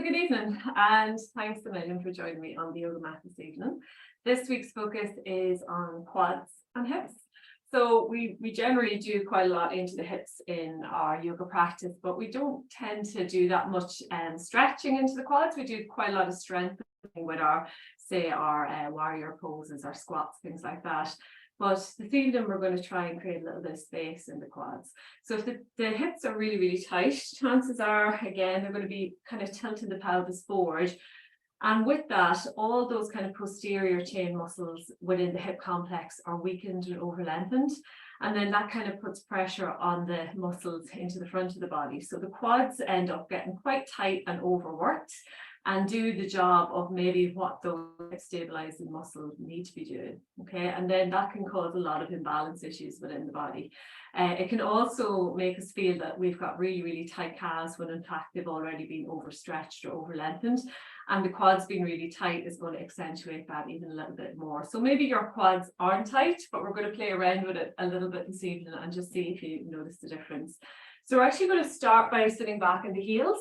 So good evening, and thanks a million for joining me on the yoga mat this evening. This week's focus is on quads and hips. So we generally do quite a lot into the hips in our yoga practice, but we don't tend to do that much stretching into the quads. We do quite a lot of strengthening with our, say, our warrior poses, our squats, things like that. But this evening we're going to try and create a little bit of space in the quads. So if the hips are really, really tight, chances are, again, they're going to be kind of tilting the pelvis forward. And with that, all those kind of posterior chain muscles within the hip complex are weakened and over lengthened. And then that kind of puts pressure on the muscles into the front of the body. So the quads end up getting quite tight and overworked and do the job of maybe what those stabilizing muscles need to be doing. Okay, and then that can cause a lot of imbalance issues within the body. It can also make us feel that we've got really, really tight calves when in fact they've already been overstretched or over lengthened. And the quads being really tight is going to accentuate that even a little bit more. So maybe your quads aren't tight, but we're going to play around with it a little bit this evening and just see if you notice the difference. So we're actually going to start by sitting back in the heels.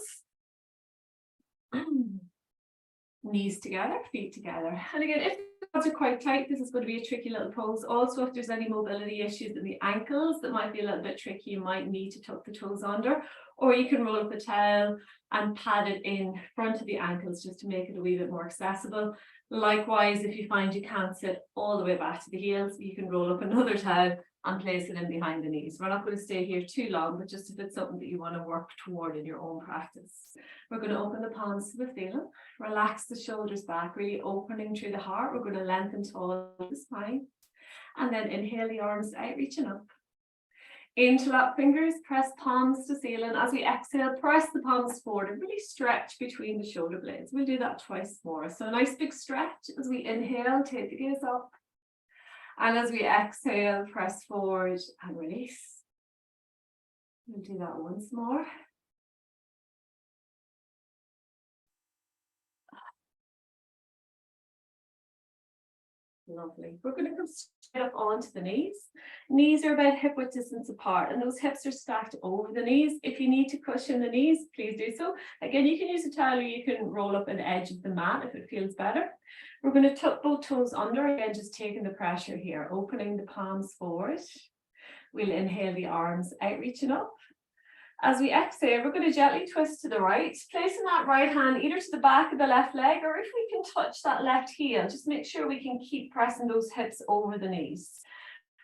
Knees together, feet together. And again, if the quads are quite tight, this is going to be a tricky little pose. Also, if there's any mobility issues in the ankles that might be a little bit tricky, you might need to tuck the toes under, or you can roll up a towel and pad it in front of the ankles just to make it a wee bit more accessible. Likewise, if you find you can't sit all the way back to the heels, you can roll up another towel and place it in behind the knees. We're not going to stay here too long, but just if it's something that you want to work toward in your own practice. We're going to open the palms to the ceiling, relax the shoulders back, really opening through the heart. We're going to lengthen tall the spine, and then inhale the arms out, reaching up. Interlock fingers, press palms to ceiling. As we exhale, press the palms forward and really stretch between the shoulder blades. We'll do that twice more. So a nice big stretch as we inhale, take the gaze up. And as we exhale, press forward and release. We'll do that once more. Lovely. We're going to come straight up onto the knees. Knees are about hip width distance apart, and those hips are stacked over the knees. If you need to cushion the knees, please do so. Again, you can use a towel or you can roll up an edge of the mat if it feels better. We're going to tuck both toes under, again, just taking the pressure here, opening the palms forward. We'll inhale the arms out, reaching up. As we exhale, we're going to gently twist to the right, placing that right hand either to the back of the left leg, or if we can touch that left heel, just make sure we can keep pressing those hips over the knees.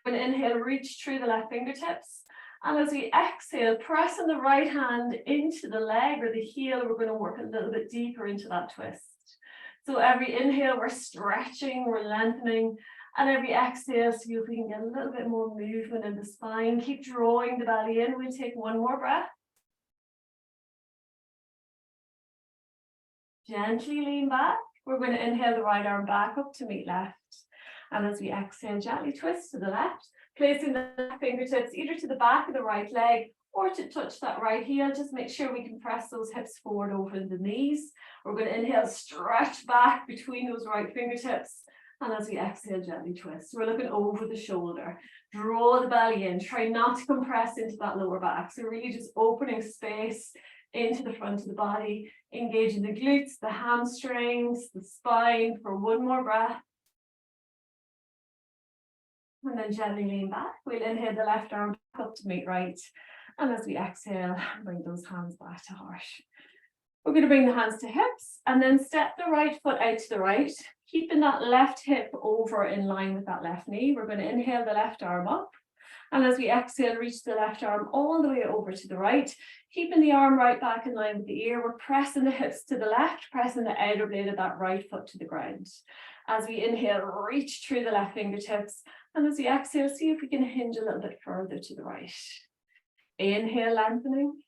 We're going to inhale, reach through the left fingertips. And as we exhale, pressing the right hand into the leg or the heel, we're going to work a little bit deeper into that twist. So every inhale, we're stretching, we're lengthening. And every exhale, see if we can get a little bit more movement in the spine. Keep drawing the belly in. We'll take one more breath. Gently lean back. We're going to inhale the right arm back up to meet left. And as we exhale, gently twist to the left, placing the left fingertips either to the back of the right leg or to touch that right heel. Just make sure we can press those hips forward over the knees. We're going to inhale, stretch back between those right fingertips. And as we exhale, gently twist. We're looking over the shoulder. Draw the belly in. Try not to compress into that lower back. So really just opening space into the front of the body, engaging the glutes, the hamstrings, the spine for one more breath. And then gently lean back. We'll inhale the left arm back up to meet right. And as we exhale, bring those hands back to heart. We're going to bring the hands to hips and then step the right foot out to the right, keeping that left hip over in line with that left knee. We're going to inhale the left arm up. And as we exhale, reach the left arm all the way over to the right, keeping the arm right back in line with the ear. We're pressing the hips to the left, pressing the outer blade of that right foot to the ground. As we inhale, reach through the left fingertips. And as we exhale, see if we can hinge a little bit further to the right. Inhale, lengthening.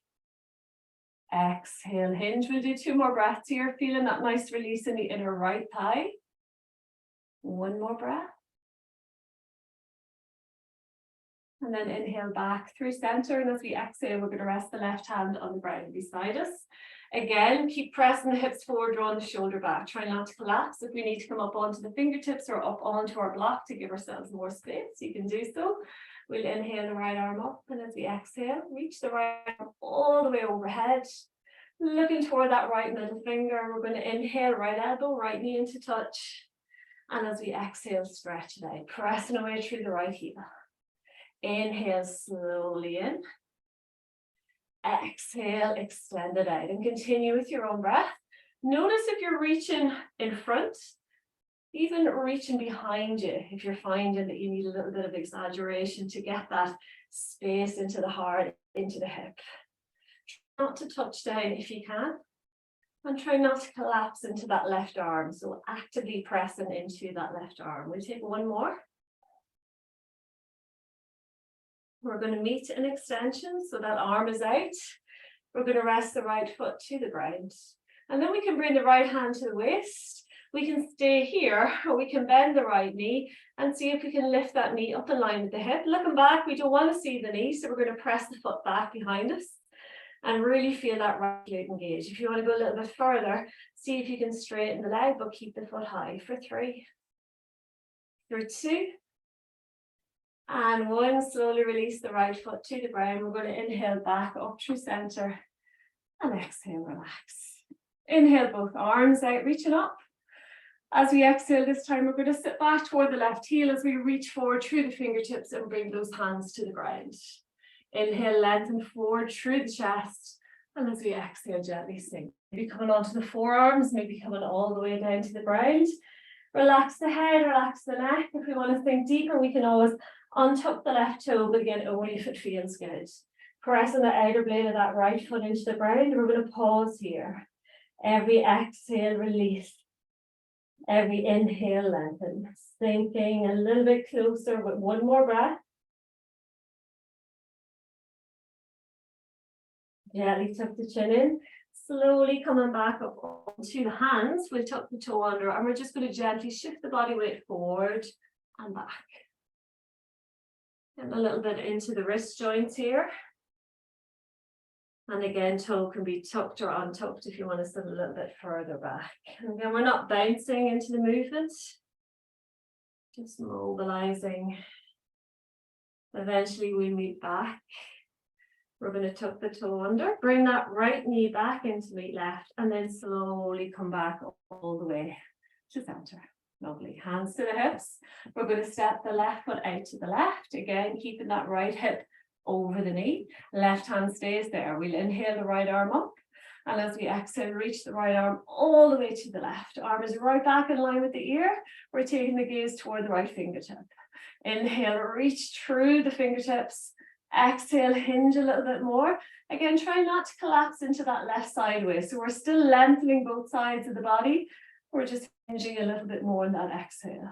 Exhale, hinge. We'll do two more breaths here, feeling that nice release in the inner right thigh. One more breath. And then inhale back through center. And as we exhale, we're going to rest the left hand on the ground beside us. Again, keep pressing the hips forward, drawing the shoulder back. Try not to collapse. If we need to come up onto the fingertips or up onto our block to give ourselves more space, you can do so. We'll inhale the right arm up, and as we exhale, reach the right arm all the way overhead. Looking toward that right middle finger, we're going to inhale, right elbow, right knee into touch. And as we exhale, stretch it out, pressing away through the right heel. Inhale slowly in. Exhale, extend it out, and continue with your own breath. Notice if you're reaching in front, even reaching behind you, if you're finding that you need a little bit of exaggeration to get that space into the heart, into the hip. Try not to touch down if you can. And try not to collapse into that left arm. So actively pressing into that left arm. We'll take one more. We're going to meet an extension. So that arm is out. We're going to rest the right foot to the ground. And then we can bring the right hand to the waist. We can stay here, or we can bend the right knee and see if we can lift that knee up in line with the hip. Looking back, we don't want to see the knee. So we're going to press the foot back behind us. And really feel that right glute engage. If you want to go a little bit further, see if you can straighten the leg, but keep the foot high for 3, for 2, and 1. Slowly release the right foot to the ground. We're going to inhale back up through center and exhale, relax. Inhale both arms out, reaching up. As we exhale this time, we're going to sit back toward the left heel as we reach forward through the fingertips and bring those hands to the ground. Inhale, lengthen forward through the chest. And as we exhale, gently sink. Maybe coming onto the forearms, maybe coming all the way down to the ground. Relax the head, relax the neck. If we want to sink deeper, we can always untuck the left toe, but again, only if it feels good. Pressing the outer blade of that right foot into the ground. We're going to pause here. Every exhale, release. Every inhale, lengthen. Sinking a little bit closer with one more breath. Gently tuck the chin in, slowly coming back up onto the hands. We'll tuck the toe under, and we're just going to gently shift the body weight forward and back. And a little bit into the wrist joints here. And again, toe can be tucked or untucked if you want to sit a little bit further back. And again, we're not bouncing into the movement, just mobilizing. Eventually we meet back. We're going to tuck the toe under, bring that right knee back into meet left, and then slowly come back all the way to center. Lovely. Hands to the hips. We're going to step the left foot out to the left. Again, keeping that right hip over the knee. Left hand stays there. We'll inhale the right arm up. And as we exhale, reach the right arm all the way to the left. Arm is right back in line with the ear. We're taking the gaze toward the right fingertip. Inhale, reach through the fingertips. Exhale, hinge a little bit more. Again, try not to collapse into that left sideways. So we're still lengthening both sides of the body. We're just hinging a little bit more in that exhale.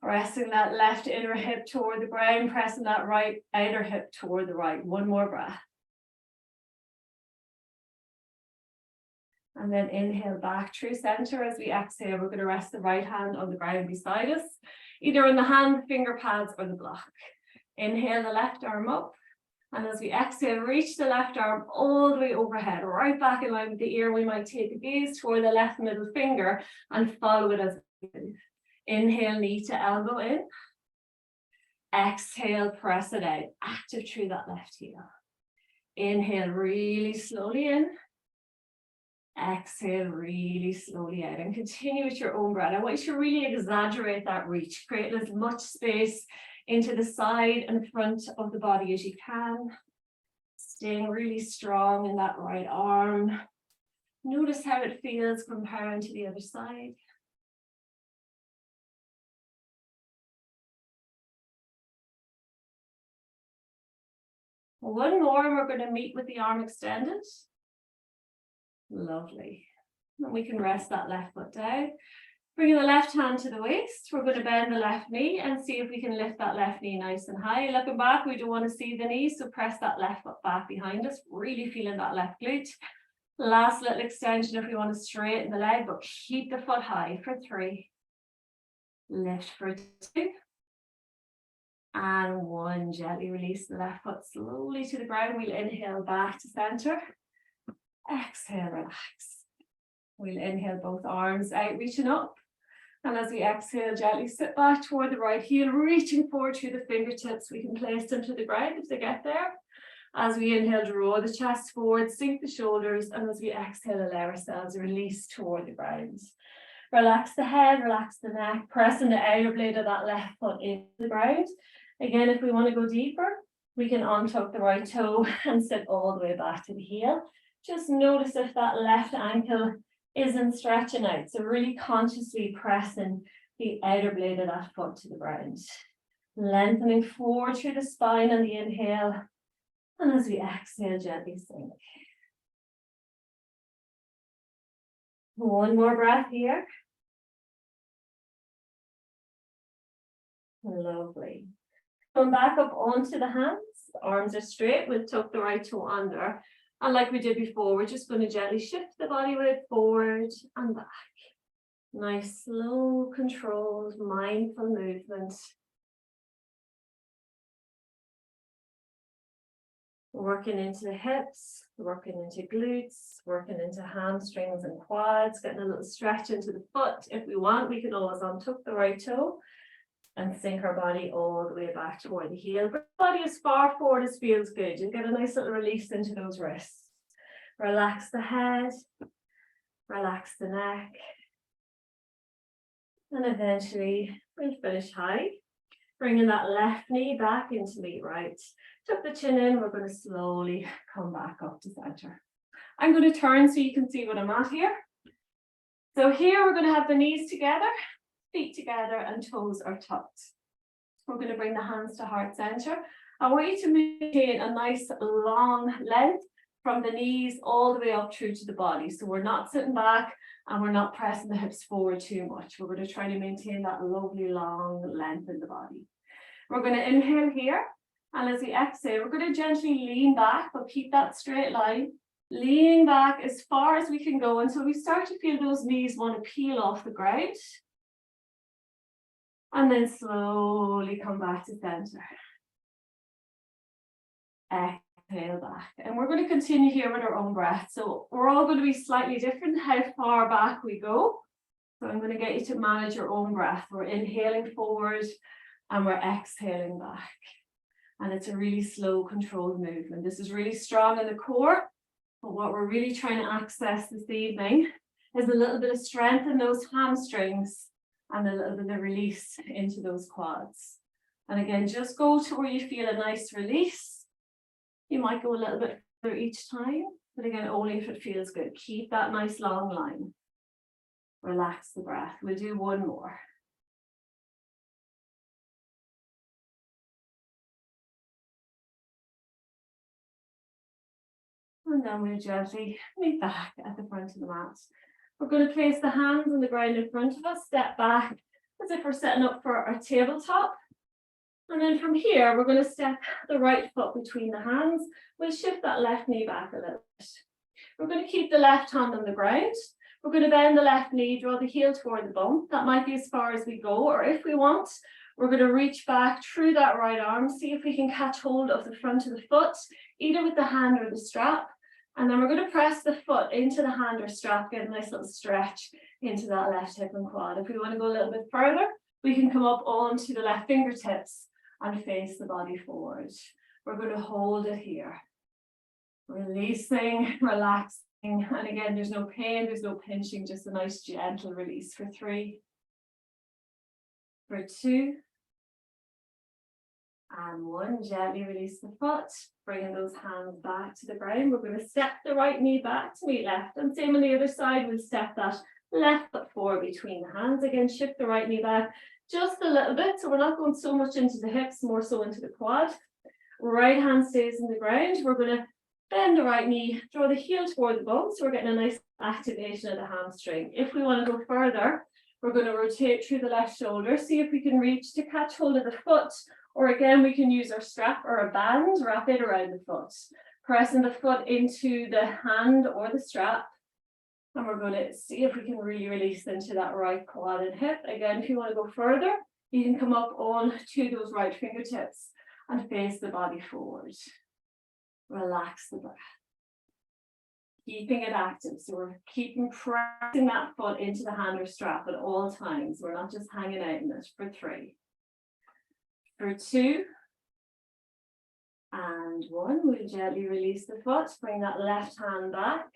Pressing that left inner hip toward the ground, pressing that right outer hip toward the right. One more breath. And then inhale back through center. As we exhale, we're going to rest the right hand on the ground beside us, either in the hand, finger pads, or the block. Inhale the left arm up, and as we exhale, reach the left arm all the way overhead, right back in line with the ear. We might take the gaze toward the left middle finger and follow it as we move. Inhale, knee to elbow in. Exhale, press it out, active through that left heel. Inhale, really slowly in. Exhale, really slowly out, and continue with your own breath. I want you to really exaggerate that reach, create as much space into the side and front of the body as you can. Staying really strong in that right arm. Notice how it feels comparing to the other side. One more, and we're going to meet with the arm extended. Lovely. And we can rest that left foot down. Bringing the left hand to the waist, we're going to bend the left knee and see if we can lift that left knee nice and high. Looking back, we don't want to see the knee, so press that left foot back behind us, really feeling that left glute. Last little extension if we want to straighten the leg, but keep the foot high for 3. Lift for 2. And 1. Gently release the left foot slowly to the ground. We'll inhale back to center. Exhale, relax. We'll inhale both arms out, reaching up. And as we exhale, gently sit back toward the right heel, reaching forward through the fingertips. We can place them to the ground if they get there. As we inhale, draw the chest forward, sink the shoulders, and as we exhale, allow ourselves to release toward the ground. Relax the head, relax the neck, pressing the outer blade of that left foot into the ground. Again, if we want to go deeper, we can untuck the right toe and sit all the way back to the heel. Just notice if that left ankle isn't stretching out. So really consciously pressing the outer blade of that foot to the ground. Lengthening forward through the spine on the inhale. And as we exhale, gently sink. One more breath here. Lovely. Come back up onto the hands. The arms are straight. We'll tuck the right toe under. And like we did before, we're just going to gently shift the body weight forward and back. Nice, slow, controlled, mindful movement. Working into the hips, working into glutes, working into hamstrings and quads, getting a little stretch into the foot. If we want, we can always untuck the right toe and sink our body all the way back toward the heel. Bring the body as far forward as feels good. You'll get a nice little release into those wrists. Relax the head, relax the neck. And eventually we'll finish high. Bringing that left knee back into meet right. Tuck the chin in, we're going to slowly come back up to center. I'm going to turn so you can see what I'm at here. So here we're going to have the knees together, feet together, and toes are tucked. We're going to bring the hands to heart center. I want you to maintain a nice long length from the knees all the way up through to the body. So we're not sitting back and we're not pressing the hips forward too much. We're going to try to maintain that lovely long length in the body. We're going to inhale here. And as we exhale, we're going to gently lean back, but keep that straight line. Leaning back as far as we can go until we start to feel those knees want to peel off the ground. And then slowly come back to center. Exhale back. And we're going to continue here with our own breath. So we're all going to be slightly different how far back we go. So I'm going to get you to manage your own breath. We're inhaling forward and we're exhaling back. And it's a really slow, controlled movement. This is really strong in the core. But what we're really trying to access this evening is a little bit of strength in those hamstrings and a little bit of release into those quads. And again, just go to where you feel a nice release. You might go a little bit further each time, but again, only if it feels good. Keep that nice long line. Relax the breath. We'll do one more. And then we'll gently meet back at the front of the mat. We're going to place the hands on the ground in front of us, step back as if we're setting up for our tabletop. And then from here, we're going to step the right foot between the hands. We'll shift that left knee back a little bit. We're going to keep the left hand on the ground. We're going to bend the left knee, draw the heel toward the bum. That might be as far as we go, or if we want, we're going to reach back through that right arm, see if we can catch hold of the front of the foot, either with the hand or the strap. And then we're going to press the foot into the hand or strap, get a nice little stretch into that left hip and quad. If we want to go a little bit further, we can come up onto the left fingertips and face the body forward. We're going to hold it here. Releasing, relaxing. And again, there's no pain, there's no pinching, just a nice gentle release for 3, for 2, and 1. Gently release the foot, bringing those hands back to the ground. We're going to step the right knee back to meet left, and same on the other side, we'll step that left foot forward between the hands. Again, shift the right knee back just a little bit, so we're not going so much into the hips, more so into the quad. Right hand stays in the ground. We're going to bend the right knee, draw the heel toward the bum, so we're getting a nice activation of the hamstring. If we want to go further, we're going to rotate through the left shoulder, see if we can reach to catch hold of the foot, or again, we can use our strap or a band, wrap it around the foot, pressing the foot into the hand or the strap. And we're going to see if we can really release into that right quad and hip. Again, if you want to go further, you can come up on to those right fingertips and face the body forward. Relax the breath. Keeping it active. So we're keeping pressing that foot into the hand or strap at all times. We're not just hanging out in it. For 3, for 2, And one, we'll gently release the foot, bring that left hand back,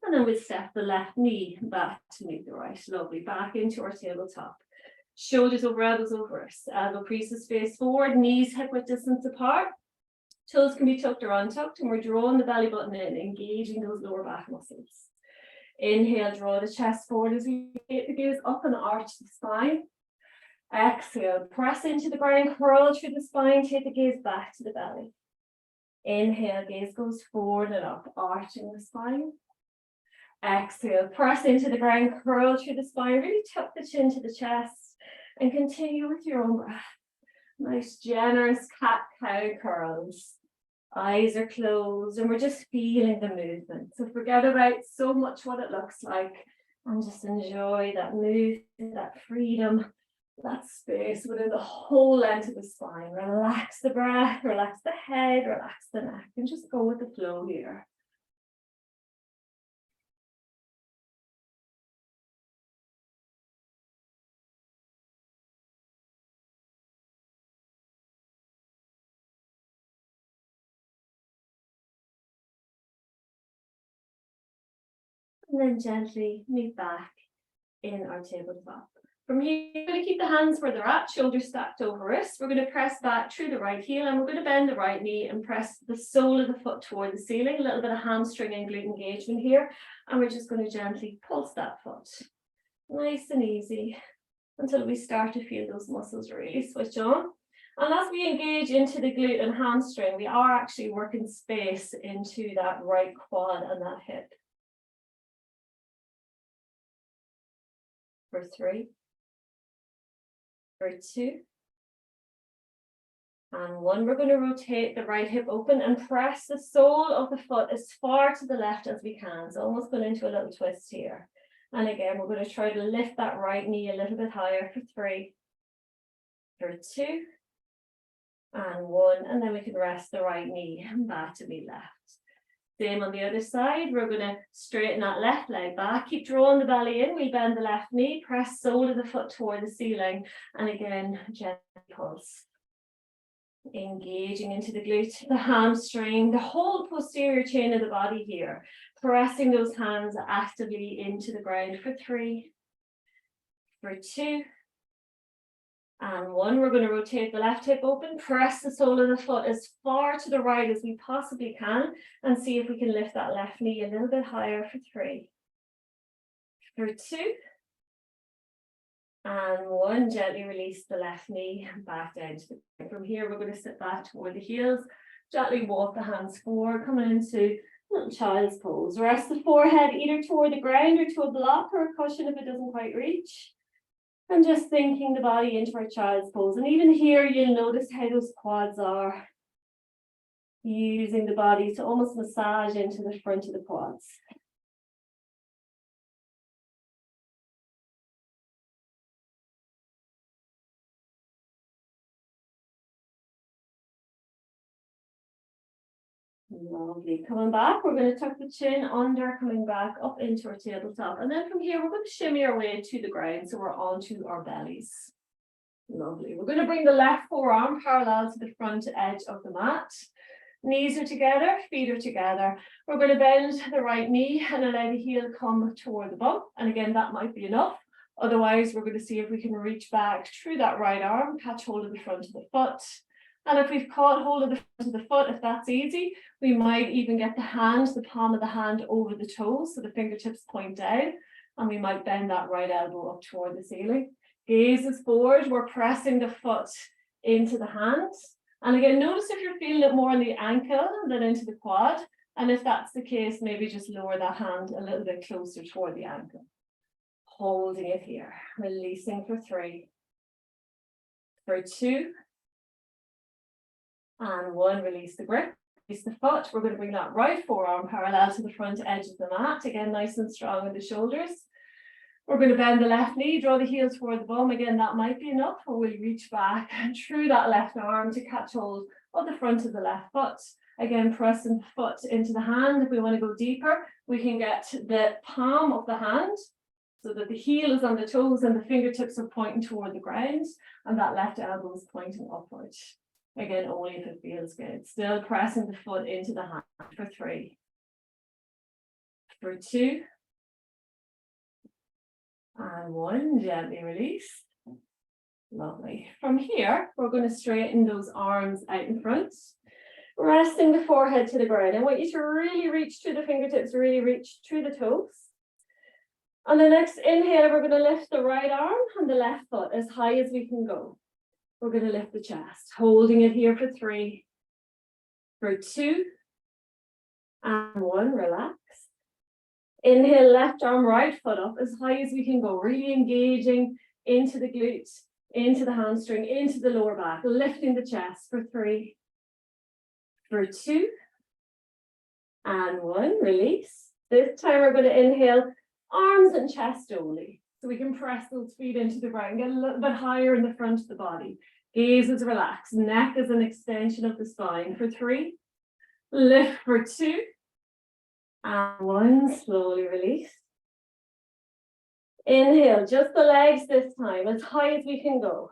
and then we'll step the left knee back to meet the right. Lovely, back into our tabletop. Shoulders over, elbows over us. Elbow creases face forward, knees hip width distance apart. Toes can be tucked or untucked, and we're drawing the belly button in, engaging those lower back muscles. Inhale, draw the chest forward as we take the gaze up and arch the spine. Exhale, press into the ground, curl through the spine, take the gaze back to the belly. Inhale, gaze goes forward and up, arching the spine. Exhale, press into the ground, curl through the spine, really tuck the chin to the chest, and continue with your own breath. Nice, generous cat-cow curls. Eyes are closed, and we're just feeling the movement. So forget about so much what it looks like, and just enjoy that movement, that freedom, that space within the whole length of the spine. Relax the breath, relax the head, relax the neck, and just go with the flow here. And then gently meet back in our tabletop. From here, we're going to keep the hands where they're at, shoulders stacked over wrists. We're going to press back through the right heel, and we're going to bend the right knee and press the sole of the foot toward the ceiling. A little bit of hamstring and glute engagement here. And we're just going to gently pulse that foot. Nice and easy until we start to feel those muscles really switch on. And as we engage into the glute and hamstring, we are actually working space into that right quad and that hip. For 3, for 2, and 1. We're going to rotate the right hip open and press the sole of the foot as far to the left as we can. So almost going into a little twist here. And again, we're going to try to lift that right knee a little bit higher for 3, for 2, and 1. And then we can rest the right knee back to the left. Same on the other side. We're going to straighten that left leg back. Keep drawing the belly in. We bend the left knee, press sole of the foot toward the ceiling. And again, gently pulse. Engaging into the glute, the hamstring, the whole posterior chain of the body here. Pressing those hands actively into the ground for 3, for 2, and 1. We're going to rotate the left hip open, press the sole of the foot as far to the right as we possibly can, and see if we can lift that left knee a little bit higher for 3, for 2, and 1. Gently release the left knee back down to the ground. From here, we're going to sit back toward the heels, gently walk the hands forward, coming into little child's pose. Rest the forehead either toward the ground or to a block or a cushion if it doesn't quite reach. And just thinking the body into our child's pose. And even here, you'll notice how those quads are. Using the body to almost massage into the front of the quads. Lovely. Coming back, we're going to tuck the chin under, coming back up into our tabletop. And then from here, we're going to shimmy our way to the ground. So we're onto our bellies. Lovely. We're going to bring the left forearm parallel to the front edge of the mat. Knees are together, feet are together. We're going to bend the right knee and allow the heel come toward the bum. And again, that might be enough. Otherwise, we're going to see if we can reach back through that right arm, catch hold of the front of the foot. And if we've caught hold of the front of the foot, if that's easy, we might even get the hand, the palm of the hand over the toes, so the fingertips point down, and we might bend that right elbow up toward the ceiling. Gaze is forward, we're pressing the foot into the hand. And again, notice if you're feeling it more in the ankle than into the quad. And if that's the case, maybe just lower that hand a little bit closer toward the ankle. Holding it here, releasing for 3, for 2, and 1. Release the grip, release the foot. We're going to bring that right forearm parallel to the front edge of the mat. Again, nice and strong in the shoulders. We're going to bend the left knee, draw the heels toward the bum. Again, that might be enough, or we'll reach back through that left arm to catch hold of the front of the left foot. Again, pressing the foot into the hand. If we want to go deeper, we can get the palm of the hand so that the heel is on the toes and the fingertips are pointing toward the ground, and that left elbow is pointing upwards. Again, only if it feels good. Still pressing the foot into the hand for 3, for 2, and 1. Gently release. Lovely. From here, we're going to straighten those arms out in front, resting the forehead to the ground. I want you to really reach through the fingertips, really reach through the toes. On the next inhale, we're going to lift the right arm and the left foot as high as we can go. We're going to lift the chest, holding it here for 3, for 2, and 1. Relax. Inhale, left arm, right foot up as high as we can go, really engaging into the glutes, into the hamstring, into the lower back, lifting the chest for 3, for 2, and 1. Release. This time we're going to inhale, arms and chest only. So we can press those feet into the ground, get a little bit higher in the front of the body. Gaze is relaxed, neck is an extension of the spine for 3, lift for 2, and 1. Slowly release. Inhale, just the legs this time, as high as we can go.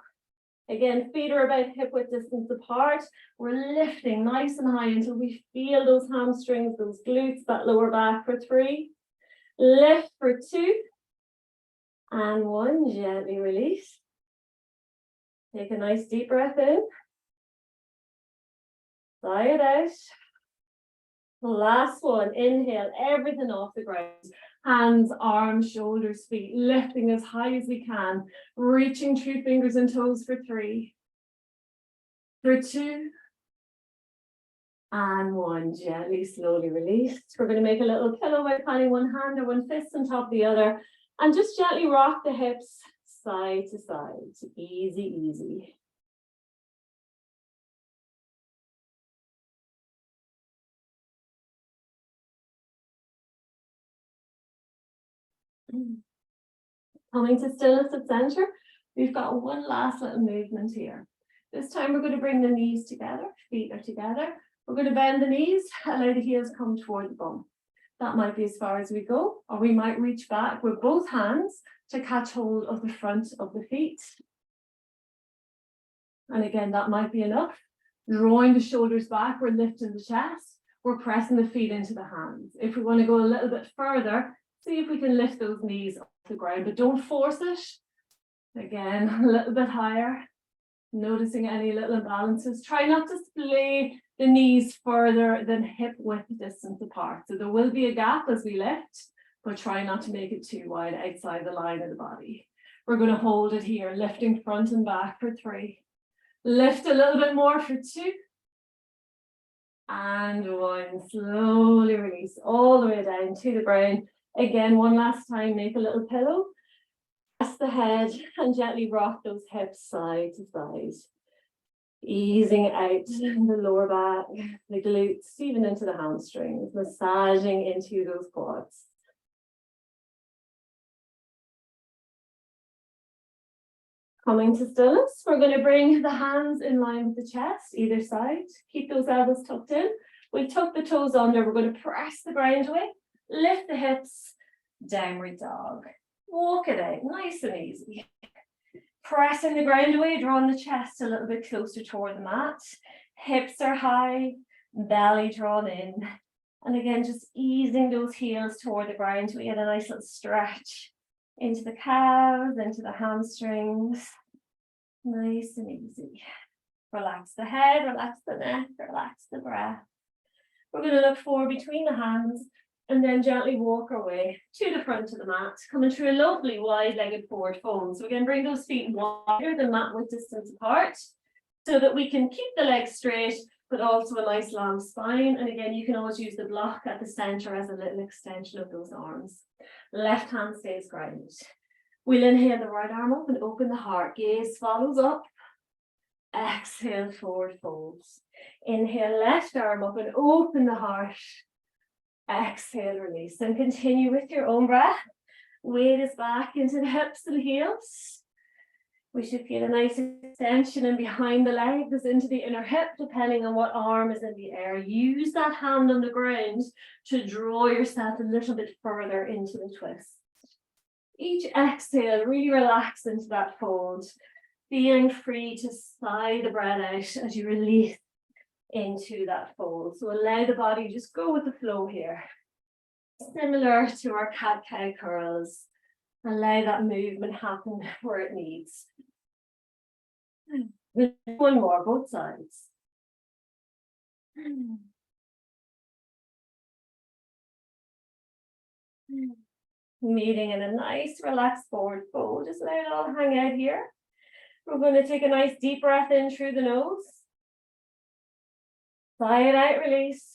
Again, feet are about hip width distance apart. We're lifting nice and high until we feel those hamstrings, those glutes, that lower back for 3. Lift for 2. And 1. Gently release. Take a nice deep breath in. Sigh it out. Last one. Inhale, everything off the ground. Hands, arms, shoulders, feet, lifting as high as we can, reaching through fingers and toes for 3, for 2, and 1. Gently, slowly release. We're going to make a little pillow by planting one hand or one fist on top of the other, and just gently rock the hips side to side. Easy, easy. Coming to stillness at center, we've got one last little movement here. This time we're going to bring the knees together, feet are together. We're going to bend the knees, allow the heels come toward the bum. That might be as far as we go, or we might reach back with both hands to catch hold of the front of the feet. And again, that might be enough. Drawing the shoulders back, we're lifting the chest, we're pressing the feet into the hands. If we want to go a little bit further, see if we can lift those knees off the ground, but don't force it. Again, a little bit higher. Noticing any little imbalances. Try not to splay the knees further than hip width distance apart. So there will be a gap as we lift, but try not to make it too wide outside the line of the body. We're going to hold it here, lifting front and back for 3. Lift a little bit more for 2. And 1. Slowly release all the way down to the ground. Again, one last time, make a little pillow. Press the head and gently rock those hips side to side. Easing out the lower back, the glutes, even into the hamstrings, massaging into those quads. Coming to stillness, we're going to bring the hands in line with the chest, either side. Keep those elbows tucked in. We tuck the toes under. We're going to press the ground away, lift the hips, downward dog. Walk it out, nice and easy. Pressing the ground away, drawing the chest a little bit closer toward the mat. Hips are high, belly drawn in. And again, just easing those heels toward the ground so we get a nice little stretch into the calves, into the hamstrings. Nice and easy. Relax the head, relax the neck, relax the breath. We're going to look forward between the hands and then gently walk our way to the front of the mat, coming through a lovely wide-legged forward fold. So again, bring those feet wider than mat width distance apart so that we can keep the legs straight, but also a nice long spine. And again, you can always use the block at the center as a little extension of those arms. Left hand stays grounded. We'll inhale the right arm up and open the heart. Gaze follows up. Exhale, forward folds. Inhale, left arm up and open the heart. Exhale, release, and continue with your own breath. Weight is back into the hips and heels. We should feel a nice extension in behind the legs into the inner hip, depending on what arm is in the air. Use that hand on the ground to draw yourself a little bit further into the twist. Each exhale, really relax into that fold. Feeling free to sigh the breath out as you release into that fold. So allow the body, just go with the flow here. Similar to our cat-cow curls. Allow that movement happen where it needs. One more, both sides. Meeting in a nice relaxed forward fold. Just let it all hang out here. We're going to take a nice deep breath in through the nose. Sigh it out, release.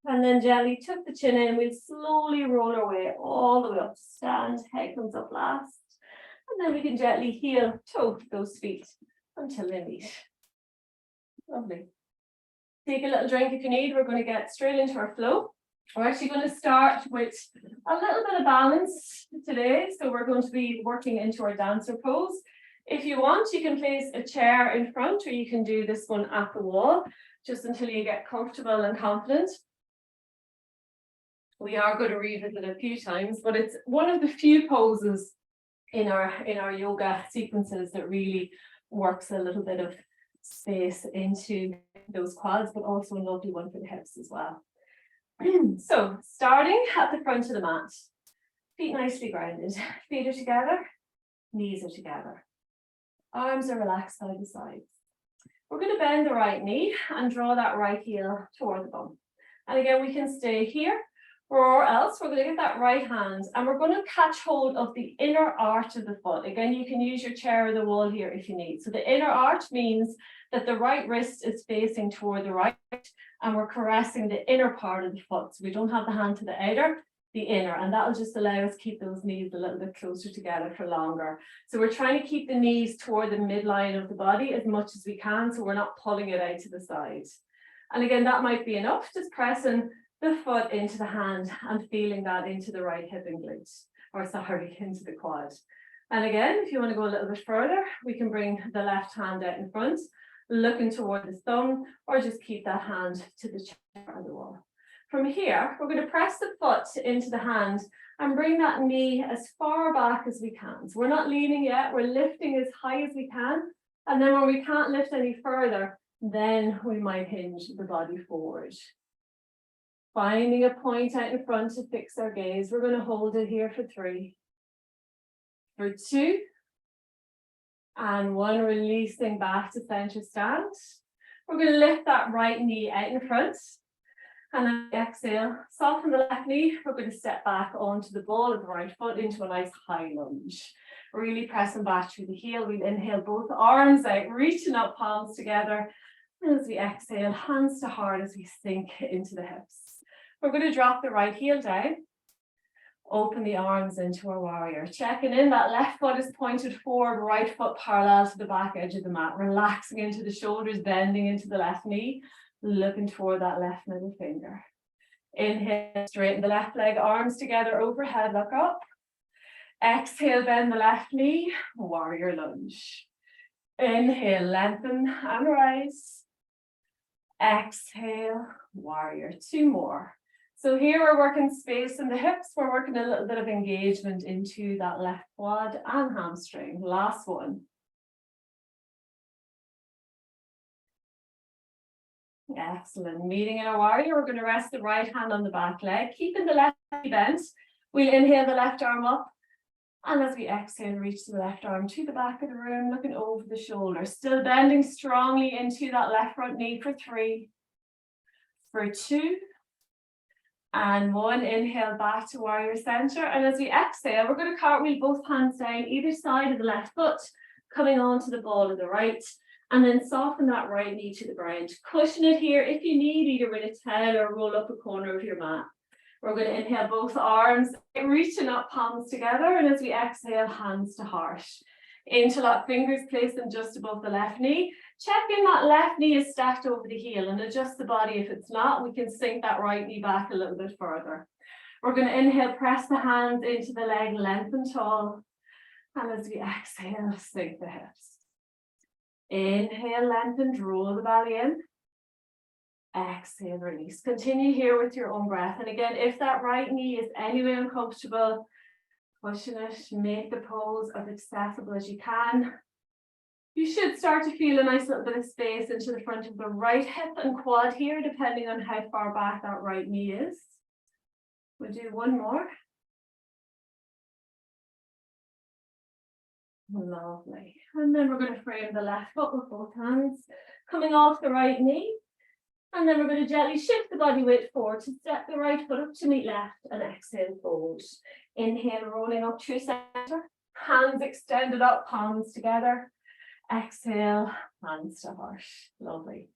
And then gently tuck the chin in. We'll slowly roll our way all the way up to stand. Head comes up last. And then we can gently heel toe those feet until they meet. Lovely. Take a little drink if you need. We're going to get straight into our flow. We're actually going to start with a little bit of balance today. So we're going to be working into our dancer pose. If you want, you can place a chair in front, or you can do this one at the wall, just until you get comfortable and confident. We are going to revisit it a few times, but it's one of the few poses in our yoga sequences that really works a little bit of space into those quads, but also a lovely one for the hips as well. So starting at the front of the mat, feet nicely grounded, feet are together, knees are together, arms are relaxed side to side. We're going to bend the right knee and draw that right heel toward the bum. And again, we can stay here, or else we're going to get that right hand and we're going to catch hold of the inner arch of the foot. Again, you can use your chair or the wall here if you need. So the inner arch means that the right wrist is facing toward the right and we're caressing the inner part of the foot. So we don't have the hand to the outer, the inner, and that'll just allow us to keep those knees a little bit closer together for longer. So we're trying to keep the knees toward the midline of the body as much as we can, so we're not pulling it out to the side. And again, that might be enough, just pressing the foot into the hand and feeling that into the right hip and glute, or sorry, into the quad. And again, if you want to go a little bit further, we can bring the left hand out in front, looking toward the thumb, or just keep that hand to the chair or the wall. From here, we're going to press the foot into the hand and bring that knee as far back as we can. So we're not leaning yet, we're lifting as high as we can. And then when we can't lift any further, then we might hinge the body forward. Finding a point out in front to fix our gaze. We're going to hold it here for 3, for 2, and 1, releasing back to center stand. We're going to lift that right knee out in front. And then exhale, soften the left knee. We're going to step back onto the ball of the right foot into a nice high lunge. Really pressing back through the heel. We'll inhale both arms out, reaching up, palms together. And as we exhale, hands to heart as we sink into the hips. We're going to drop the right heel down. Open the arms into our warrior. Checking in, that left foot is pointed forward, right foot parallel to the back edge of the mat. Relaxing into the shoulders, bending into the left knee. Looking toward that left middle finger. Inhale, straighten the left leg, arms together overhead, look up. Exhale, bend the left knee, warrior lunge. Inhale, lengthen and rise. Exhale, warrior. 2 more. So here we're working space in the hips. We're working a little bit of engagement into that left quad and hamstring. Last one. Excellent. Meeting in our warrior, we're going to rest the right hand on the back leg, keeping the left knee bent. We'll inhale the left arm up. And as we exhale, reach the left arm to the back of the room, looking over the shoulder. Still bending strongly into that left front knee for 3, for 2, and 1. Inhale back to warrior center. And as we exhale, we're going to cartwheel both hands down either side of the left foot, coming onto the ball of the right. And then soften that right knee to the ground. Cushion it here if you need, either with a towel or roll up a corner of your mat. We're going to inhale both arms, reaching up, palms together. And as we exhale, hands to heart. Interlock fingers, place them just above the left knee. Check in that left knee is stacked over the heel and adjust the body. If it's not, we can sink that right knee back a little bit further. We're going to inhale, press the hands into the leg, lengthen tall. And as we exhale, sink the hips. Inhale, lengthen, draw the belly in. Exhale, release. Continue here with your own breath. And again, if that right knee is anyway uncomfortable, pushing it, make the pose as accessible as you can. You should start to feel a nice little bit of space into the front of the right hip and quad here, depending on how far back that right knee is. We'll do one more. Lovely. And then we're going to frame the left foot with both hands coming off the right knee. And then we're going to gently shift the body weight forward to step the right foot up to meet left and exhale, fold. Inhale, rolling up through center. Hands extended up, palms together. Exhale, hands to heart. Lovely.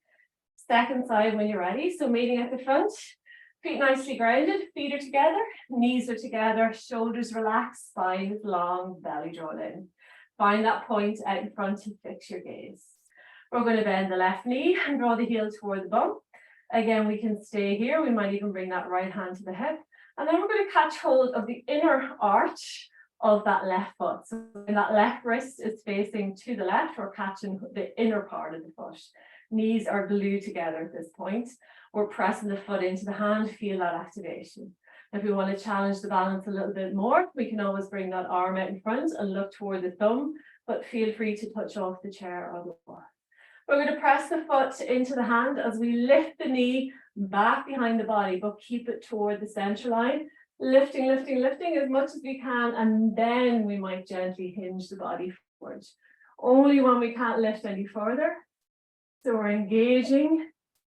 Second side when you're ready. So meeting at the front. Feet nicely grounded, feet are together, knees are together, shoulders relaxed, spine is long, belly drawn in. Find that point out in front and fix your gaze. We're going to bend the left knee and draw the heel toward the bum. Again, we can stay here. We might even bring that right hand to the hip. And then we're going to catch hold of the inner arch of that left foot. So when that left wrist is facing to the left, we're catching the inner part of the foot. Knees are glued together at this point. We're pressing the foot into the hand, feel that activation. If we want to challenge the balance a little bit more, we can always bring that arm out in front and look toward the thumb, but feel free to touch off the chair or the floor. We're going to press the foot into the hand as we lift the knee back behind the body, but keep it toward the center line. Lifting, lifting, lifting as much as we can, and then we might gently hinge the body forward. Only when we can't lift any further. So we're engaging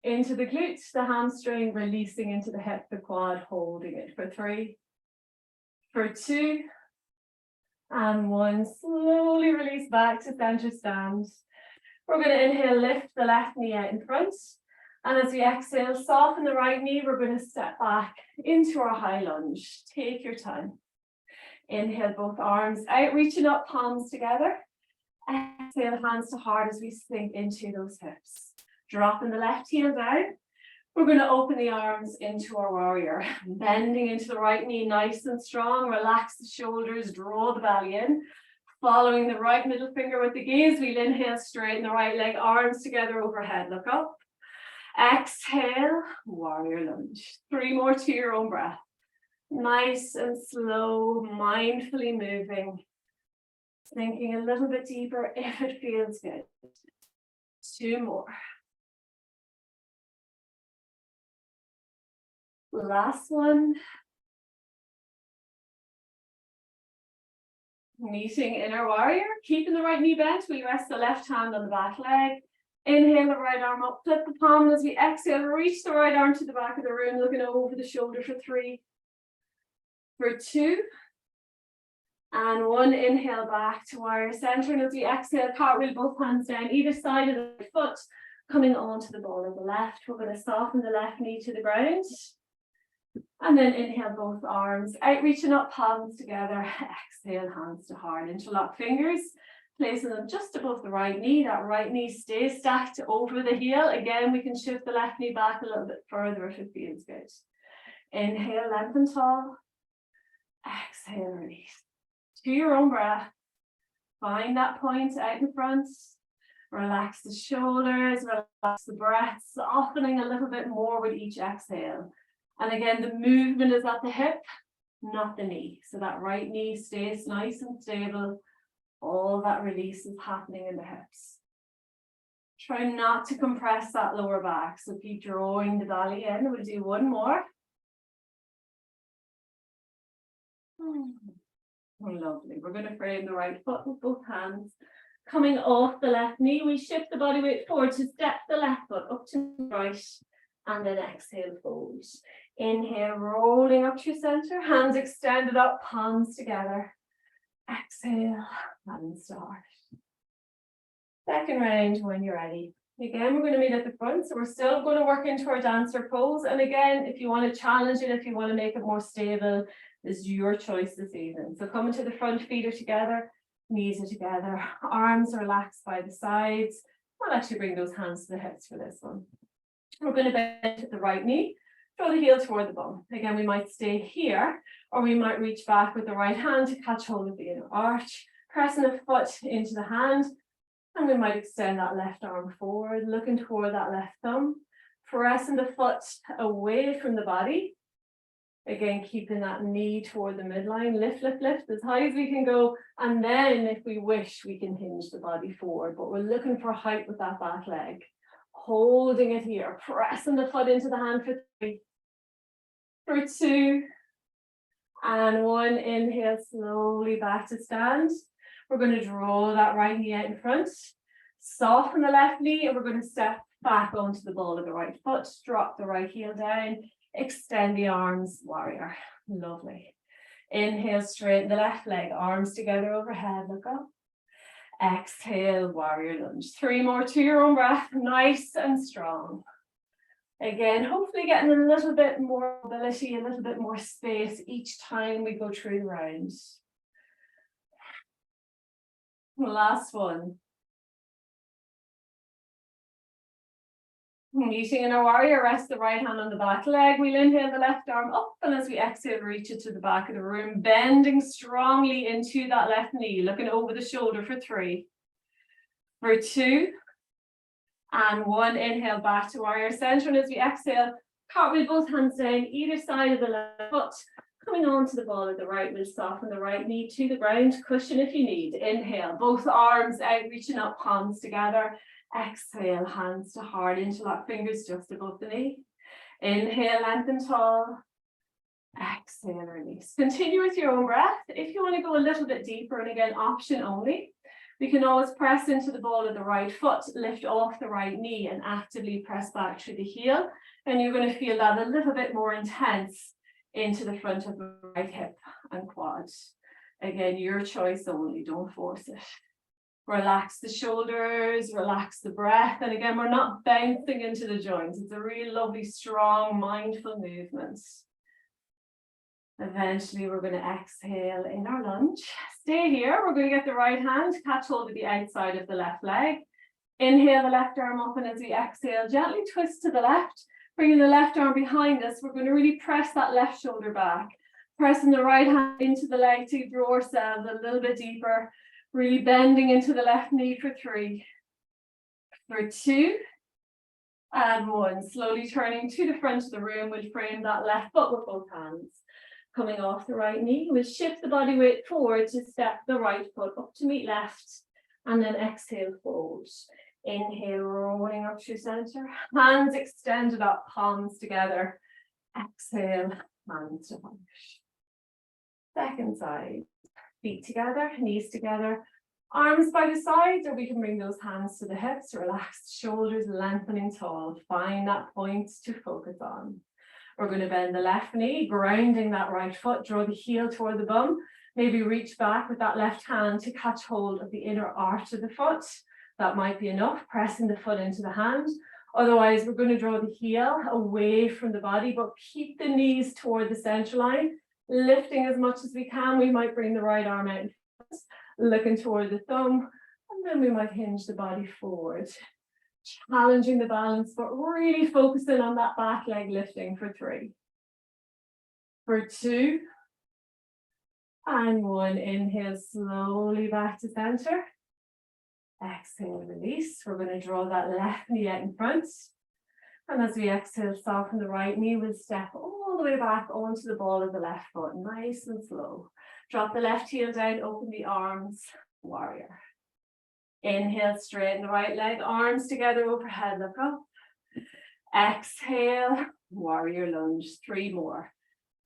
into the glutes, the hamstring, releasing into the hip, the quad, holding it for 3, for 2, and 1. Slowly release back to center stand. We're going to inhale, lift the left knee out in front. And as we exhale, soften the right knee, we're going to step back into our high lunge. Take your time. Inhale, both arms out, reaching up, palms together. Exhale, hands to heart as we sink into those hips. Dropping the left heel down. We're going to open the arms into our warrior. Bending into the right knee, nice and strong. Relax the shoulders, draw the belly in. Following the right middle finger with the gaze, we'll inhale, straighten the right leg, arms together overhead. Look up. Exhale, warrior lunge. 3 more to your own breath. Nice and slow, mindfully moving. Sinking a little bit deeper if it feels good. 2 more. Last one. Meeting inner warrior, keeping the right knee bent. We rest the left hand on the back leg. Inhale the right arm up, flip the palm as we exhale, reach the right arm to the back of the room, looking over the shoulder for 3, for 2, and 1. Inhale back to warrior center, and as we exhale, cartwheel both hands down either side of the foot, coming onto the ball of the left. We're going to soften the left knee to the ground. And then inhale both arms out, reaching up, palms together. Exhale, hands to heart. Interlock fingers, placing them just above the right knee. That right knee stays stacked over the heel. Again, we can shift the left knee back a little bit further if it feels good. Inhale, lengthen tall. Exhale, release. To your own breath. Find that point out in front. Relax the shoulders, relax the breath, softening a little bit more with each exhale. And again, the movement is at the hip, not the knee. So that right knee stays nice and stable. All that release is happening in the hips. Try not to compress that lower back. So keep drawing the belly in. We'll do 1 more. Lovely. We're going to frame the right foot with both hands. Coming off the left knee, we shift the body weight forward to step the left foot up to the right. And then exhale, fold. Inhale, rolling up to center, hands extended up, palms together. Exhale, hands to heart. Second round when you're ready. Again, we're going to meet at the front, so we're still going to work into our dancer pose. And again, if you want to challenge it, if you want to make it more stable, this is your choice this evening. So coming to the front, feet are together, knees are together, arms relaxed by the sides. I'll actually bring those hands to the hips for this one. We're going to bend at the right knee, draw the heel toward the bum. Again, we might stay here, or we might reach back with the right hand to catch hold of the inner arch, pressing the foot into the hand, and we might extend that left arm forward, looking toward that left thumb, pressing the foot away from the body, Again, keeping that knee toward the midline, lift, lift, lift as high as we can go. And then if we wish, we can hinge the body forward, but we're looking for height with that back leg. Holding it here, pressing the foot into the hand for 3, for 2, and 1. Inhale, slowly back to stand. We're going to draw that right knee out in front, soften the left knee, and we're going to step back onto the ball of the right foot, drop the right heel down, extend the arms, warrior. Lovely. Inhale, straighten the left leg, arms together overhead, look up. Exhale, warrior lunge. 3 more to your own breath, nice and strong. Again, hopefully getting a little bit more mobility, a little bit more space each time we go through the round. Last one. Meeting in our warrior, rest the right hand on the back leg. We'll inhale the left arm up, and as we exhale, reach it to the back of the room, bending strongly into that left knee, looking over the shoulder for 3, for 2, and 1. Inhale back to warrior center, and as we exhale, cartwheel both hands down either side of the left foot, coming on to the ball of the right. We'll soften the right knee to the ground, cushion if you need. Inhale, both arms out, reaching up, palms together. Exhale, hands to heart, interlock fingers just above the knee. Inhale, lengthen tall. Exhale, release. Continue with your own breath. If you want to go a little bit deeper, and again, option only, we can always press into the ball of the right foot, lift off the right knee, and actively press back through the heel. And you're going to feel that a little bit more intense into the front of the right hip and quad. Again, your choice only, don't force it. Relax the shoulders, relax the breath. And again, we're not bouncing into the joints. It's a really lovely, strong, mindful movement. Eventually, we're going to exhale in our lunge. Stay here. We're going to get the right hand, catch hold of the outside of the left leg. Inhale the left arm up, and as we exhale, gently twist to the left, bringing the left arm behind us. We're going to really press that left shoulder back, pressing the right hand into the leg to draw ourselves a little bit deeper. Really bending into the left knee for 3, for 2, and 1. Slowly turning to the front of the room, we'll frame that left foot with both hands. Coming off the right knee, we'll shift the body weight forward to step the right foot up to meet left, and then exhale, fold. Inhale, rolling up through center, hands extended up, palms together. Exhale, hands to finish. Second side. Feet together, knees together, arms by the sides, or we can bring those hands to the hips, relaxed shoulders, lengthening tall. Find that point to focus on. We're going to bend the left knee, grounding that right foot, draw the heel toward the bum. Maybe reach back with that left hand to catch hold of the inner arch of the foot. That might be enough, pressing the foot into the hand. Otherwise, we're going to draw the heel away from the body, but keep the knees toward the center line. Lifting as much as we can. We might bring the right arm out, looking toward the thumb, and then we might hinge the body forward. Challenging the balance, but really focusing on that back leg lifting for 3, for 2, and 1. Inhale, slowly back to center. Exhale, release. We're going to draw that left knee out in front. And as we exhale, soften the right knee, we'll step all the way back onto the ball of the left foot, nice and slow. Drop the left heel down, open the arms, warrior. Inhale, straighten the right leg, arms together overhead, look up. Exhale, warrior lunge, 3 more.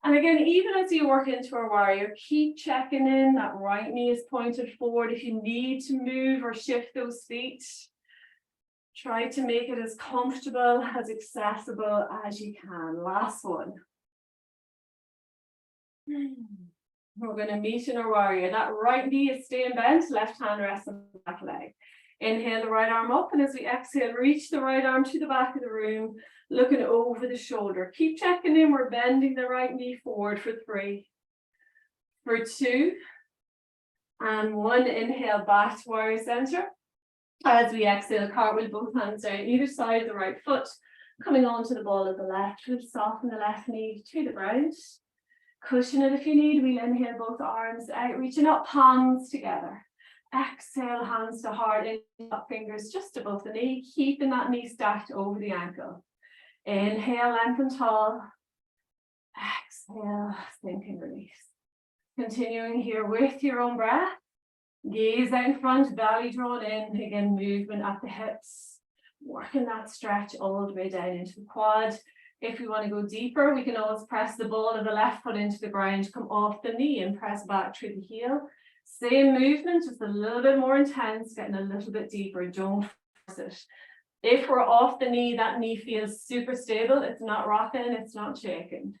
And again, even as you work into our warrior, keep checking in, that right knee is pointed forward. If you need to move or shift those feet, try to make it as comfortable, as accessible as you can. Last one. We're going to meet in our warrior. That right knee is staying bent, left hand rests on the back leg. Inhale the right arm up, and as we exhale, reach the right arm to the back of the room, looking over the shoulder. Keep checking in. We're bending the right knee forward for 3, for 2, and 1. Inhale back to warrior center. As we exhale, cartwheel both hands down either side of the right foot, coming onto the ball of the left. We'll soften the left knee to the ground. Cushion it if you need. We'll inhale both arms out, reaching up, palms together. Exhale, hands to heart, up fingers just above the knee, keeping that knee stacked over the ankle. Inhale, lengthen tall. exhale, sink and release. Continuing here with your own breath. Gaze out in front, belly drawn in. Again, movement at the hips. Working that stretch all the way down into the quad. If we want to go deeper, we can always press the ball of the left foot into the ground, come off the knee and press back through the heel. Same movement, just a little bit more intense, getting a little bit deeper. Don't force it. If we're off the knee, that knee feels super stable. It's not rocking, it's not shaking.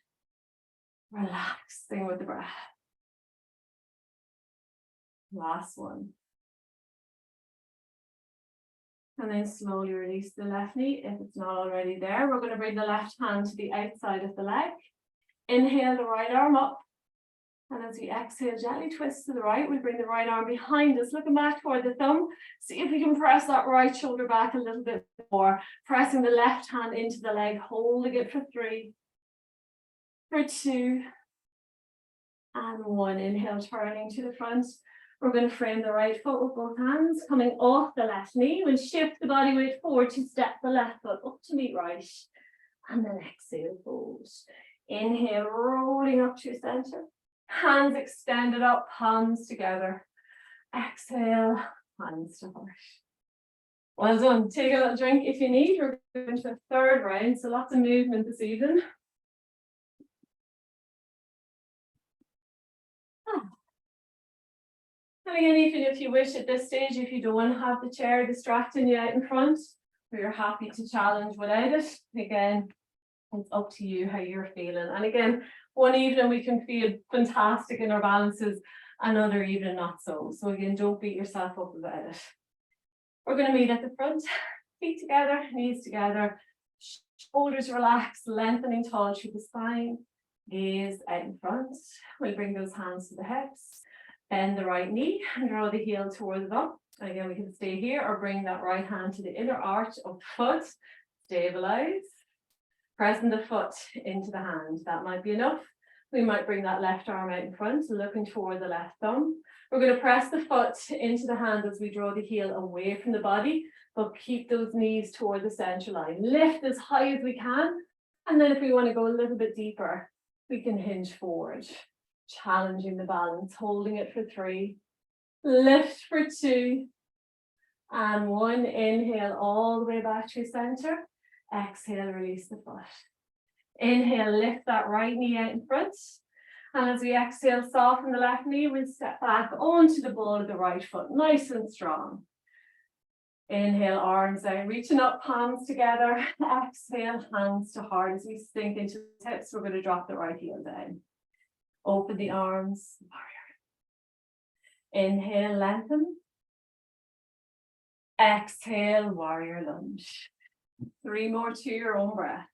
Relaxing with the breath. Last one. And then slowly release the left knee. If it's not already there, we're going to bring the left hand to the outside of the leg. Inhale the right arm up. And as we exhale, gently twist to the right. We'll bring the right arm behind us, looking back toward the thumb. See if we can press that right shoulder back a little bit more. Pressing the left hand into the leg, holding it for 3, for 2, and 1. Inhale, turning to the front. We're going to frame the right foot with both hands, coming off the left knee. We'll shift the body weight forward to step the left foot up to meet right. And then exhale, fold. Inhale, rolling up to center. Hands extended up, palms together. Exhale, hands to heart. Well done. Take a little drink if you need. We're going to a third round, so lots of movement this evening. And again, even if you wish at this stage, if you don't want to have the chair distracting you out in front, or you're happy to challenge without it, again, it's up to you how you're feeling. And again, one evening we can feel fantastic in our balances, another evening not so. So again, don't beat yourself up about it. We're going to meet at the front, feet together, knees together, shoulders relaxed, lengthening tall through the spine, gaze out in front. We'll bring those hands to the hips. Bend the right knee and draw the heel towards the up. And again, we can stay here or bring that right hand to the inner arch of the foot. Stabilize. Pressing the foot into the hand. That might be enough. We might bring that left arm out in front, looking toward the left thumb. We're going to press the foot into the hand as we draw the heel away from the body, but keep those knees toward the center line. Lift as high as we can. And then if we want to go a little bit deeper, we can hinge forward. Challenging the balance, holding it for 3, lift for 2, and 1. Inhale all the way back to center. Exhale, release the foot. Inhale, lift that right knee out in front. And as we exhale, soften the left knee, we'll step back onto the ball of the right foot, nice and strong. Inhale, arms out, reaching up, palms together. Exhale, hands to heart. As we sink into the hips, we're going to drop the right heel down. Open the arms, warrior. Inhale, lengthen. Exhale, warrior lunge. 3 more to your own breath.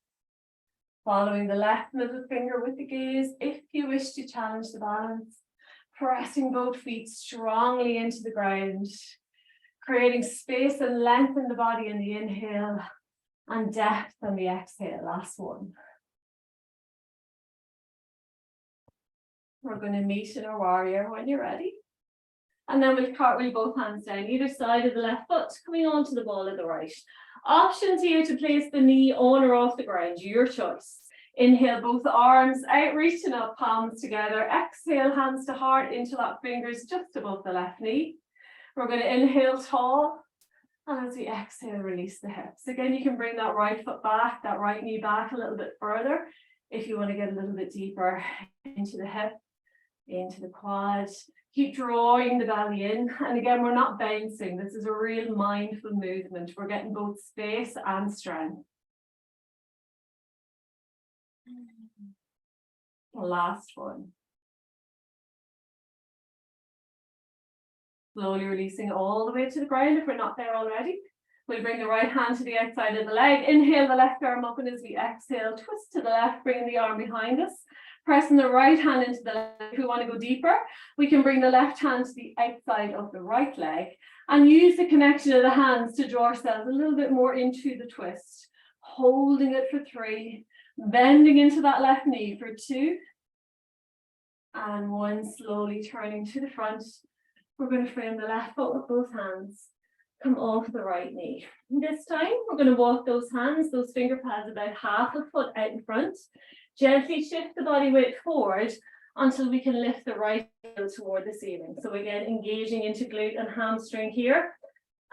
Following the left middle finger with the gaze, if you wish to challenge the balance. Pressing both feet strongly into the ground. Creating space and length in the body in the inhale and depth on the exhale. Last one. We're going to meet in our warrior when you're ready. And then we'll cartwheel both hands down either side of the left foot, coming onto the ball of the right. Options here to place the knee on or off the ground, your choice. Inhale, both arms out, reaching up, palms together. Exhale, hands to heart, interlock fingers just above the left knee. We're going to inhale tall. And as we exhale, release the hips. Again, you can bring that right foot back, that right knee back a little bit further. If you want to get a little bit deeper into the hip, into the quad. Keep drawing the belly in. And again, we're not bouncing. This is a real mindful movement. We're getting both space and strength. Last one. Slowly releasing all the way to the ground if we're not there already. We'll bring the right hand to the outside of the leg. Inhale the left arm up, and as we exhale, twist to the left, bringing the arm behind us. Pressing the right hand into the leg. If we want to go deeper, we can bring the left hand to the outside of the right leg and use the connection of the hands to draw ourselves a little bit more into the twist. Holding it for 3, bending into that left knee for 2, and 1. Slowly turning to the front. We're going to frame the left foot with both hands. come off the right knee. This time, we're going to walk those hands, those finger pads about half a foot out in front. Gently shift the body weight forward until we can lift the right heel toward the ceiling. So again, engaging into glute and hamstring here.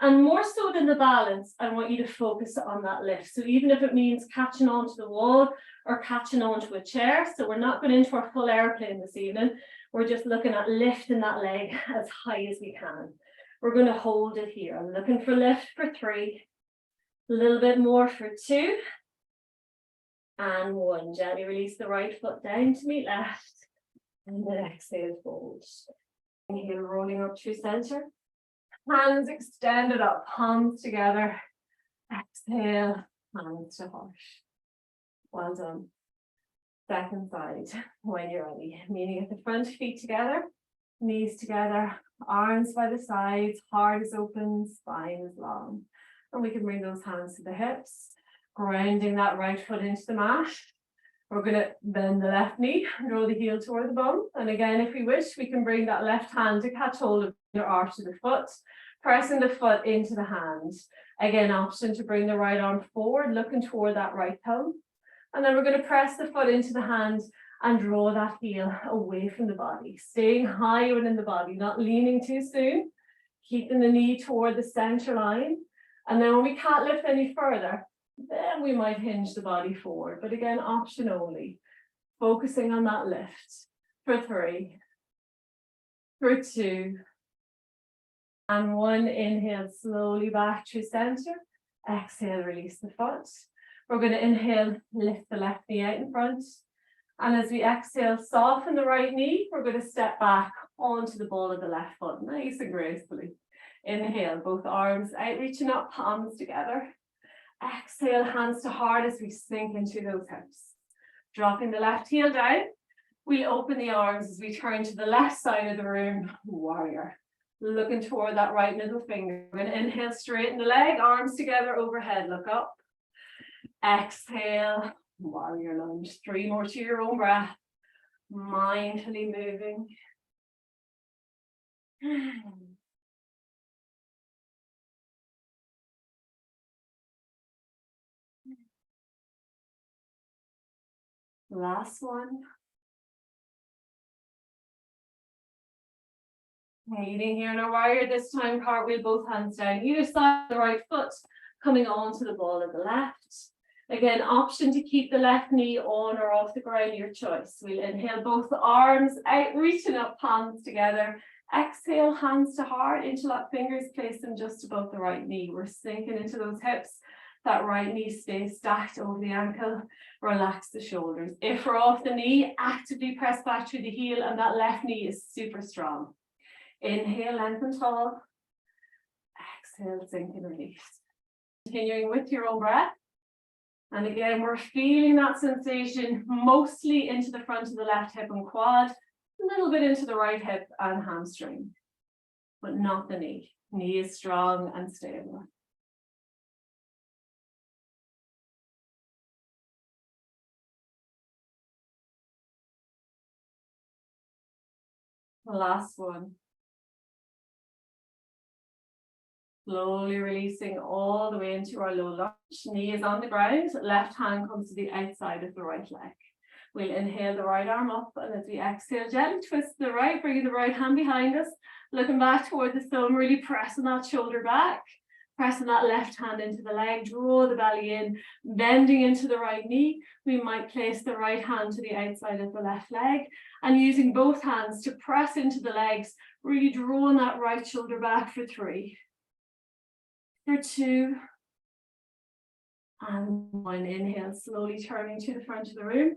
And more so than the balance, I want you to focus on that lift. So even if it means catching onto the wall or catching onto a chair, so we're not going into our full airplane this evening, we're just looking at lifting that leg as high as we can. We're going to hold it here. I'm looking for lift for 3, a little bit more for 2, and 1. Gently release the right foot down to meet left, and then exhale, fold. Inhale, rolling up through center. Hands extended up, palms together. Exhale, hands to heart. Well done. Second side, when you're ready. Meaning at the front, feet together, knees together, arms by the sides, heart is open, spine is long. And we can bring those hands to the hips, grounding that right foot into the mat. We're going to bend the left knee, draw the heel toward the bum. And again, if we wish, we can bring that left hand to catch hold of your arch of the foot, pressing the foot into the hand. Again, option to bring the right arm forward, looking toward that right thumb. And then we're going to press the foot into the hand and draw that heel away from the body, staying high within the body, not leaning too soon, keeping the knee toward the center line. And then when we can't lift any further, then we might hinge the body forward. But again, option only. Focusing on that lift for 3, for 2, and 1. Inhale, slowly back to center. Exhale, release the foot. We're going to inhale, lift the left knee out in front. And as we exhale, soften the right knee. We're going to step back onto the ball of the left foot, nice and gracefully. Inhale, both arms out, reaching up, palms together. Exhale, hands to heart as we sink into those hips. Dropping the left heel down, we open the arms as we turn to the left side of the room, warrior. Looking toward that right middle finger. We're going to inhale, straighten the leg, arms together overhead, look up. Exhale, warrior lunge. 3 more to your own breath. Mindfully moving. Last one. Meeting here in our warrior, this time cartwheel, both hands down, either side of the right foot, coming onto the ball of the left. Again, option to keep the left knee on or off the ground, your choice. We'll inhale, both arms out, reaching up, palms together. Exhale, hands to heart, interlock fingers, place them just above the right knee. We're sinking into those hips. That right knee stays stacked over the ankle. Relax the shoulders. If we're off the knee, actively press back through the heel, and that left knee is super strong. Inhale, lengthen tall. Exhale, sink and release. Continuing with your own breath. And again, we're feeling that sensation mostly into the front of the left hip and quad, a little bit into the right hip and hamstring, but not the knee. Knee is strong and stable. The last one. Slowly releasing all the way into our low lunge. Knee is on the ground. Left hand comes to the outside of the right leg. We'll inhale the right arm up, and as we exhale, gently twist the right, bringing the right hand behind us, looking back toward the thumb, really pressing that shoulder back, pressing that left hand into the leg, draw the belly in, bending into the right knee. We might place the right hand to the outside of the left leg, and using both hands to press into the legs, really drawing that right shoulder back for 3. For 2, and 1. Inhale, slowly turning to the front of the room.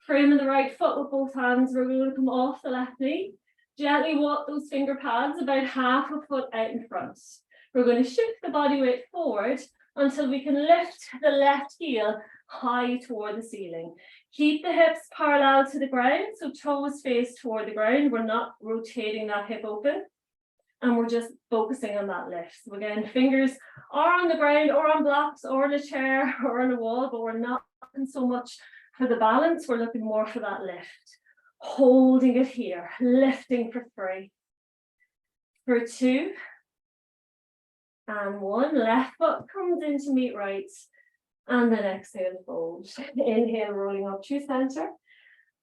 Framing the right foot with both hands. We're going to come off the left knee. Gently walk those finger pads about half a foot out in front. We're going to shift the body weight forward until we can lift the left heel high toward the ceiling. Keep the hips parallel to the ground, so toes face toward the ground. We're not rotating that hip open. And we're just focusing on that lift. So again, fingers are on the ground or on blocks or on a chair or on a wall, but we're not looking so much for the balance. We're looking more for that lift. Holding it here, lifting for 3. For 2. And one, left foot comes in to meet right. And then exhale, fold. Inhale, rolling up to center.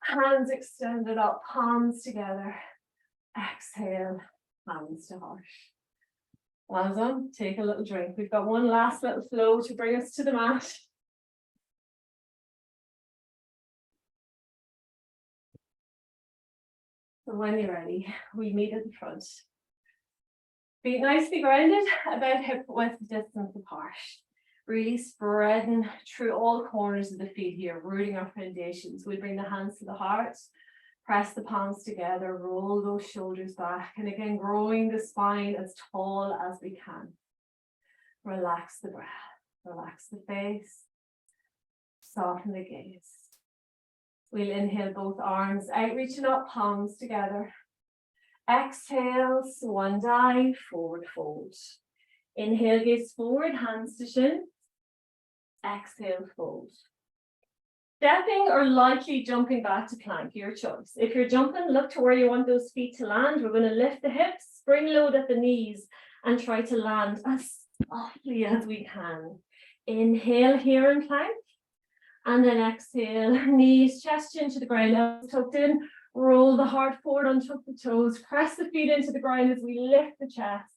Hands extended up, palms together. Exhale, hands to heart. Well done. Take a little drink. We've got one last little flow to bring us to the mat. So when you're ready, we meet at the front. Feet nicely grounded, about hip width distance apart. Really spreading through all corners of the feet here, rooting our foundations. We bring the hands to the heart, press the palms together, roll those shoulders back, and again, growing the spine as tall as we can. Relax the breath, relax the face, soften the gaze. We'll inhale both arms out, reaching up, palms together. Exhale, swan dive, forward fold. Inhale, gaze forward, hands to shin. Exhale, fold. Stepping or lightly jumping back to plank, your choice. If you're jumping, look to where you want those feet to land. We're going to lift the hips, spring load at the knees, and try to land as softly as we can. Inhale here in plank. And then exhale, knees, chest chin to the ground, elbows tucked in. Roll the heart forward, untuck the toes. Press the feet into the ground as we lift the chest.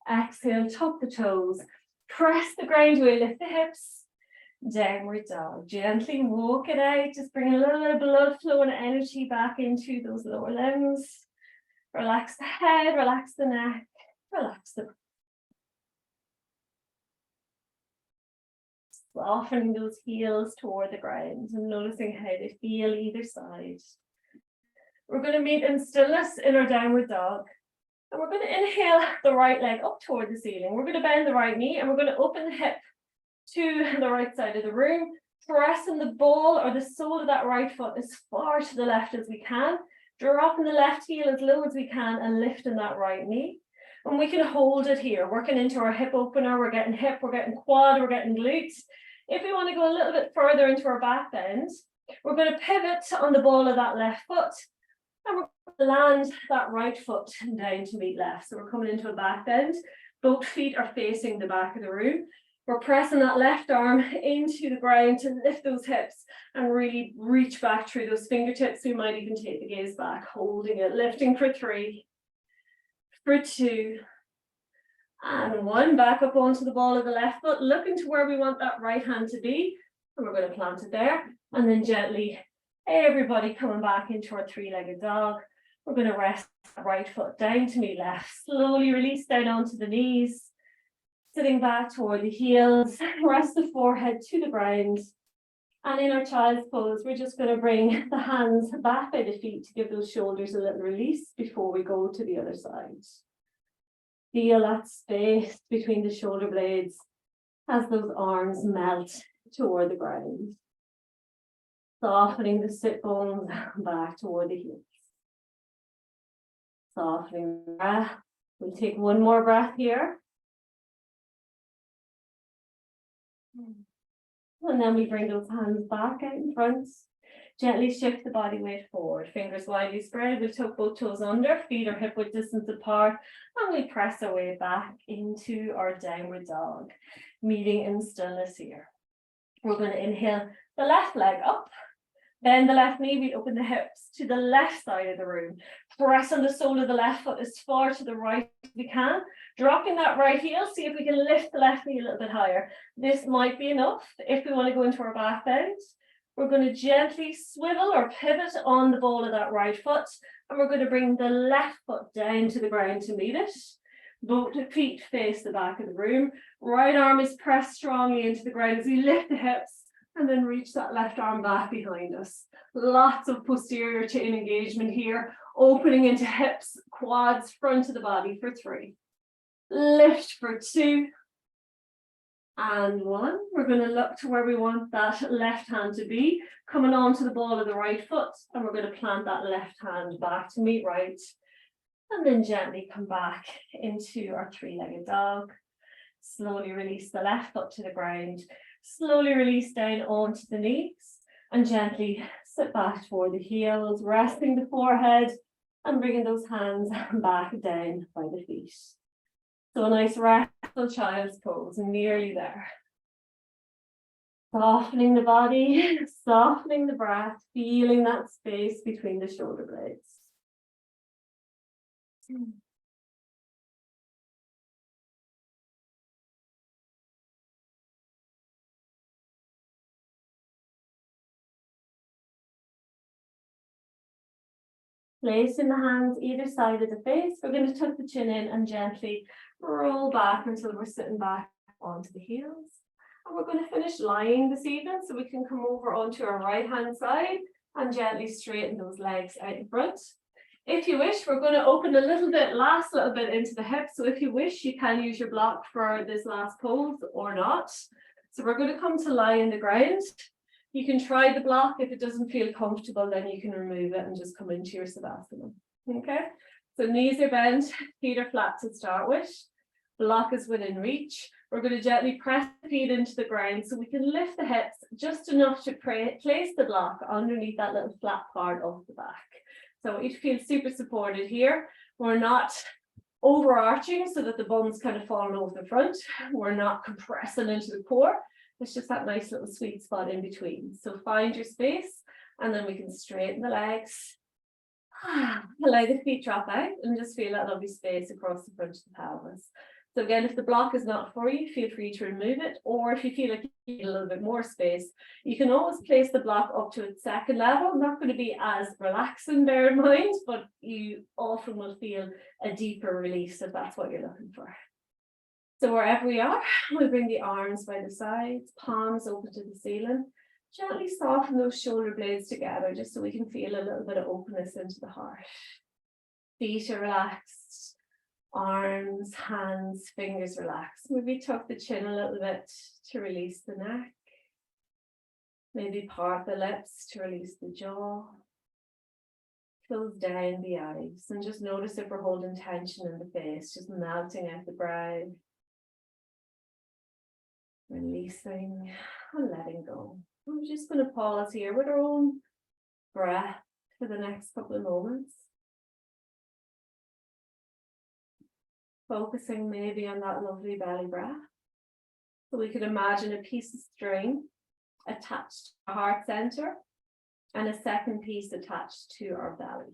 Exhale, tuck the toes. Press the ground away, lift the hips. Downward dog. Gently walk it out. Just bring a little bit of blood flow and energy back into those lower limbs. Relax the head, relax the neck, relax the softening those heels toward the ground and noticing how they feel either side. We're going to meet in stillness in our downward dog. And we're going to inhale the right leg up toward the ceiling. We're going to bend the right knee and we're going to open the hip to the right side of the room, pressing the ball or the sole of that right foot as far to the left as we can, dropping the left heel as low as we can and lifting that right knee. And we can hold it here, working into our hip opener. We're getting hip, we're getting quad, we're getting glutes. If we want to go a little bit further into our back bend, we're going to pivot on the ball of that left foot and we're going to land that right foot down to meet left. So we're coming into a back bend. Both feet are facing the back of the room. We're pressing that left arm into the ground to lift those hips and really reach back through those fingertips. We might even take the gaze back, holding it, lifting for 3, for 2, and 1. Back up onto the ball of the left foot, looking to where we want that right hand to be. And we're going to plant it there. And then gently, everybody coming back into our 3-legged dog. We're going to rest the right foot down to meet left. Slowly release down onto the knees. Sitting back toward the heels, rest the forehead to the ground. And in our child's pose, we're just going to bring the hands back by the feet to give those shoulders a little release before we go to the other side. Feel that space between the shoulder blades as those arms melt toward the ground. Softening the sit bones back toward the heels. Softening the breath. We'll take one more breath here. And then we bring those hands back out in front. Gently shift the body weight forward. Fingers widely spread. We'll tuck both toes under. Feet are hip width distance apart. And we press our way back into our downward dog. Meeting in stillness here. We're going to inhale the left leg up. Bend the left knee. We open the hips to the left side of the room. Press on the sole of the left foot as far to the right as we can. Dropping that right heel, see if we can lift the left knee a little bit higher. This might be enough if we want to go into our back bend. We're going to gently swivel or pivot on the ball of that right foot. And we're going to bring the left foot down to the ground to meet it. Both feet face the back of the room. Right arm is pressed strongly into the ground as we lift the hips. And then reach that left arm back behind us. Lots of posterior chain engagement here. Opening into hips, quads, front of the body for 3. Lift for 2. And 1. We're going to look to where we want that left hand to be. Coming onto the ball of the right foot. And we're going to plant that left hand back to meet right. And then gently come back into our 3-legged dog. Slowly release the left foot to the ground. Slowly release down onto the knees and gently sit back toward the heels, resting the forehead and bringing those hands back down by the feet. So a nice restful child's pose, nearly there. Softening the body, softening the breath, feeling that space between the shoulder blades. Placing the hands either side of the face, we're going to tuck the chin in and gently roll back until we're sitting back onto the heels. And we're going to finish lying this evening, so we can come over onto our right hand side and gently straighten those legs out in front. If you wish, we're going to open a little bit, last little bit into the hips. So if you wish, you can use your block for this last pose or not. So we're going to come to lie in the ground. You can try the block. If it doesn't feel comfortable, then you can remove it and just come into your Savasana. Okay, so knees are bent, feet are flat to start with. Block is within reach. We're going to gently press the feet into the ground so we can lift the hips just enough to place the block underneath that little flat part of the back. So it feels super supported here. We're not overarching so that the bum's kind of falling over the front. We're not compressing into the core. It's just that nice little sweet spot in between. So find your space, and then we can straighten the legs. Allow the feet drop out and just feel that lovely space across the front of the pelvis. So again, if the block is not for you, feel free to remove it. Or if you feel like you need a little bit more space, you can always place the block up to its second level. Not going to be as relaxing, bear in mind, but you often will feel a deeper release if that's what you're looking for. So wherever we are, we'll bring the arms by the sides, palms open to the ceiling. Gently soften those shoulder blades together just so we can feel a little bit of openness into the heart. Feet are relaxed, arms, hands, fingers relaxed. Maybe tuck the chin a little bit to release the neck. Maybe part the lips to release the jaw. Close down the eyes and just notice if we're holding tension in the face, just melting out the brow. Releasing and letting go. I'm just going to pause here with our own breath for the next couple of moments. Focusing maybe on that lovely belly breath. So we could imagine a piece of string attached to our heart center and a second piece attached to our belly.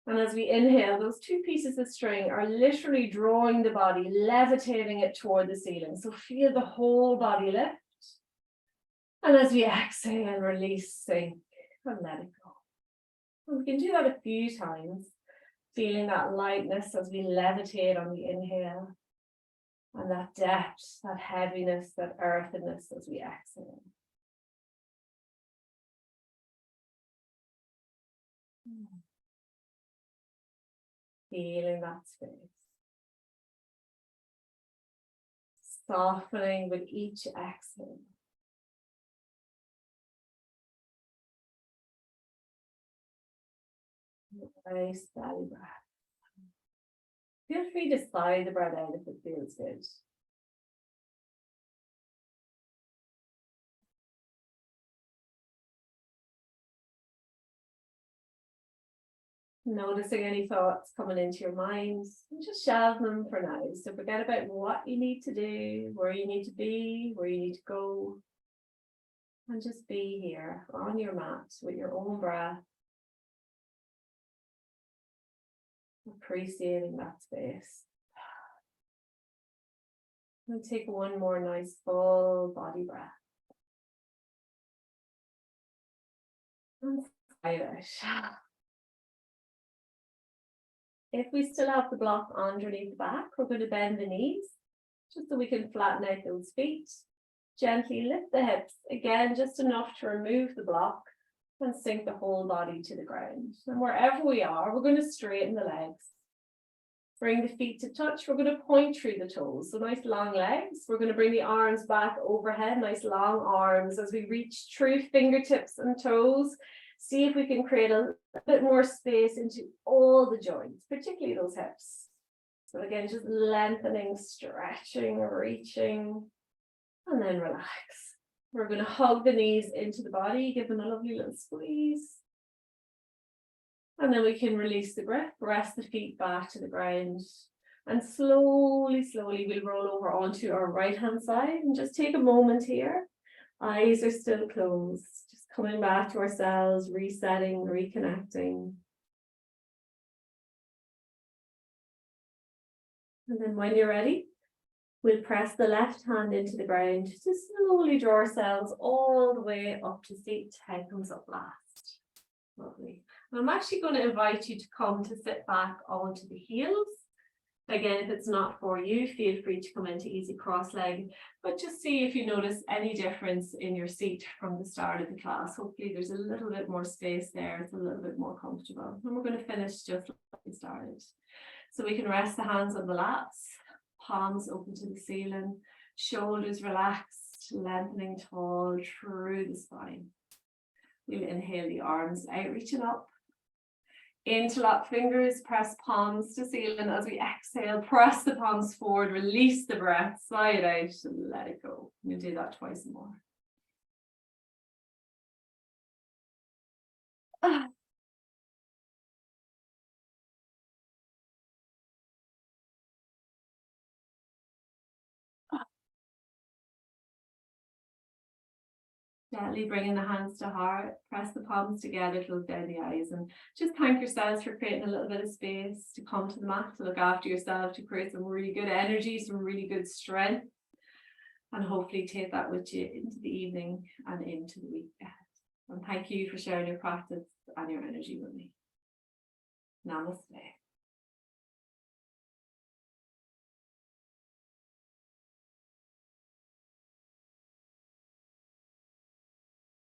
And as we inhale, those two pieces of string are literally drawing the body, levitating it toward the ceiling. So feel the whole body lift. And as we exhale, release, sink, and let it go. And we can do that a few times, feeling that lightness as we levitate on the inhale, and that depth, that heaviness, that earthiness as we exhale. Feeling that space. Softening with each exhale. Nice belly breath. Feel free to sigh the breath out if it feels good. Noticing any thoughts coming into your mind, and just shelve them for now. So forget about what you need to do, where you need to be, where you need to go. And just be here on your mat with your own breath. Appreciating that space. And take one more nice full body breath. And sigh it out. If we still have the block underneath the back, we're going to bend the knees just so we can flatten out those feet. Gently lift the hips, again, just enough to remove the block and sink the whole body to the ground. And wherever we are, we're going to straighten the legs. Bring the feet to touch. We're going to point through the toes. So nice long legs. We're going to bring the arms back overhead, nice long arms as we reach through fingertips and toes. See if we can create a bit more space into all the joints, particularly those hips. So again, just lengthening, stretching, reaching, and then relax. We're going to hug the knees into the body, give them a lovely little squeeze. And then we can release the grip, rest the feet back to the ground. And slowly, slowly we'll roll over onto our right hand side and just take a moment here. Eyes are still closed, just coming back to ourselves, resetting, reconnecting. And then when you're ready, we'll press the left hand into the ground to slowly draw ourselves all the way up to seat. Head comes up last. Lovely. And I'm actually going to invite you to come to sit back onto the heels. Again, if it's not for you, feel free to come into easy cross-legged, but just see if you notice any difference in your seat from the start of the class. Hopefully there's a little bit more space there. It's a little bit more comfortable. And we're going to finish just like we started. So we can rest the hands on the laps, palms open to the ceiling, shoulders relaxed, lengthening tall through the spine. We'll inhale the arms out, reaching up. Interlock fingers, press palms to ceiling. As we exhale, press the palms forward, release the breath, sigh it out, and let it go. We'll do that twice more. Gently bringing the hands to heart, press the palms together, close down the eyes, and just thank yourselves for creating a little bit of space to come to the mat, to look after yourself, to create some really good energy, some really good strength, and hopefully take that with you into the evening and into the week ahead. And thank you for sharing your practice and your energy with me. Namaste.